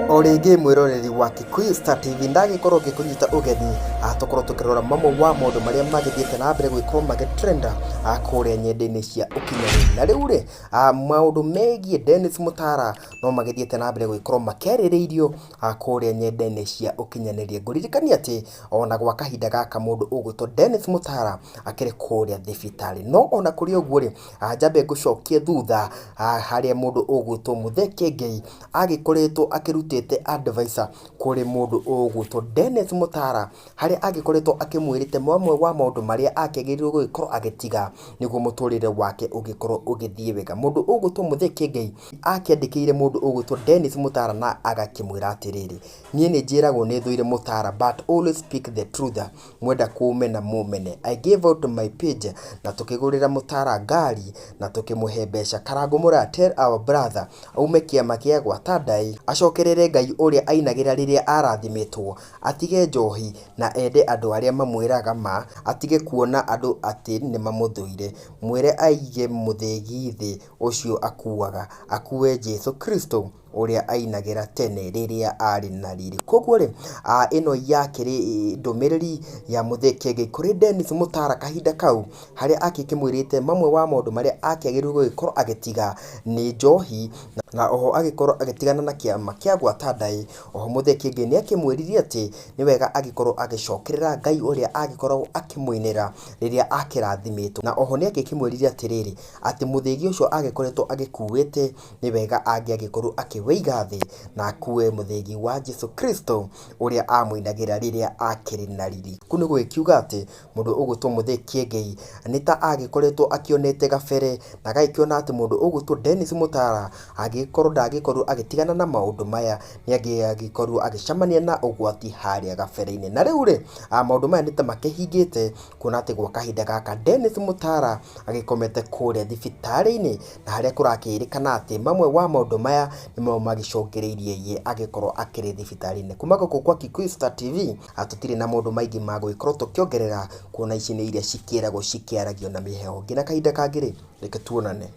O rĩngĩ mwĩroreri wa Kikuyu Star TV ndagikorwo ngĩkũnyita ũgeni tokorwo tũkĩrora mamwe wa maũndũ marĩa magĩthiĩte na mbere gũgĩkorwo magĩtrenda kũrĩa nyenda-inĩ cia ũkinyanĩria. Na rĩu rĩ, maũndũ megiĩ Dennis Mutara no magĩthiĩte na mbere gũgĩkorwo makĩarĩrĩirio kũrĩa nyenda-inĩ cia ũkinyanĩria. Ngũririkania atĩ ona gwa kahinda gaka mũndũ ũgwĩtwo Dennis Mutara akĩrĩ kũrĩa thibitarĩ. No ona kũrĩ ũguo rĩ, njambe ngũcokie thutha harĩa mũndũ ũgwĩtwo Muthee Kiengei agĩkoretwo akĩrutĩte advisor kũrĩ mũndũ ũgwĩtwo Dennis Mutara, harĩa agĩkoretwo akĩmwĩrĩte mamwe wa maũndũ marĩa akĩagĩrĩirwo gũgĩkorwo agĩtiga nĩguo mũtũrĩre wake ũgĩkorwo ũgĩthiĩ wega. Mũndũ ũgwĩtwo Muthee Kiengei akĩandĩkĩire mũndũ ũgwĩtwo Dennis Mutara na agakĩmwĩra atĩrĩrĩ: niĩ nĩ njĩragwo nĩ thũire Mutara but always speak the truth, mwenda kũmena mũmene. I gave out my page na tũkĩgũrĩra Mutara ngari na tũkĩmũhe mbeca. Karangũmũra tell our brother aume kĩama kĩa gwa Tandai acokerere Ngai ũrĩa ainagĩra rĩrĩa arathimĩtwo, atige njohi na ende andũ arĩa mamwĩraga ma, atige kuona andũ atĩ nĩ mamũthũire. Mwĩre aige mũthĩgi thĩ ũcio akuaga, akue Jesu Kristo ũrĩa ainagĩra tene rĩrĩa arĩ na riri. Koguo rĩ, ĩno yakĩrĩ ndũmĩrĩri ya Muthee Kiengei kũrĩ Dennis Mutara kahinda kau, harĩa akĩmwĩrĩte mamwe wa maũndũ marĩa akĩagĩrĩirwo gũgĩkorwo agĩtiga nĩ njohi, na oho agĩkorwo agĩtigana na kĩama kĩa gwa Tandai. Oho Muthee Kiengei nĩ akĩmwĩririe atĩ nĩ wega agĩkorwo agĩcokerera Ngai ũrĩa agĩkoragwo akĩmũinĩra rĩrĩa akĩrathimĩtwo. Na oho nĩ akĩmwĩririe atĩrĩrĩ, atĩ mũthĩgi ũcio agĩkoretwo agĩkuĩte nĩ wega angĩagĩkorwo akĩwĩiga thĩ na akue mũthĩgi wa Jesu Kristo ũrĩa amũinagĩra rĩrĩa akĩrĩ na riri. Kũu nĩ gũgĩkiuga atĩ mũndũ ũgwĩtwo Muthee Kiengei nĩ ta agĩkoretwo akĩonete gabere na agagĩkĩona atĩ mũndũ ũgwĩtwo Dennis Mutara angĩkorwo ndagĩkorwo agĩtigana na maũndũ maya nĩ angĩagĩkorwo agĩcemania na ũgwati harĩa gabere-inĩ. Na rĩu rĩ, maũndũ maya nĩ ta makĩhingĩte, kuona atĩ gwa kahinda gaka Dennis Mutara agĩkomete kũrĩa thibitarĩ-inĩ, na harĩa kũrakĩrĩkana atĩ mamwe wa maũndũ maya nĩmo magĩcokereirie ye agĩkorwo akĩrĩ thibitarĩ-inĩ. Kuma gũkũ kwa Kikuyu Star TV tũtirĩ na maũndũ maingĩ ma gũgĩkorwo tũkĩongerera, kuona ici nĩ iria cikĩragwo cikĩaragio na mĩheho. Nginya kahinda kangĩ rĩ, reke tuonane.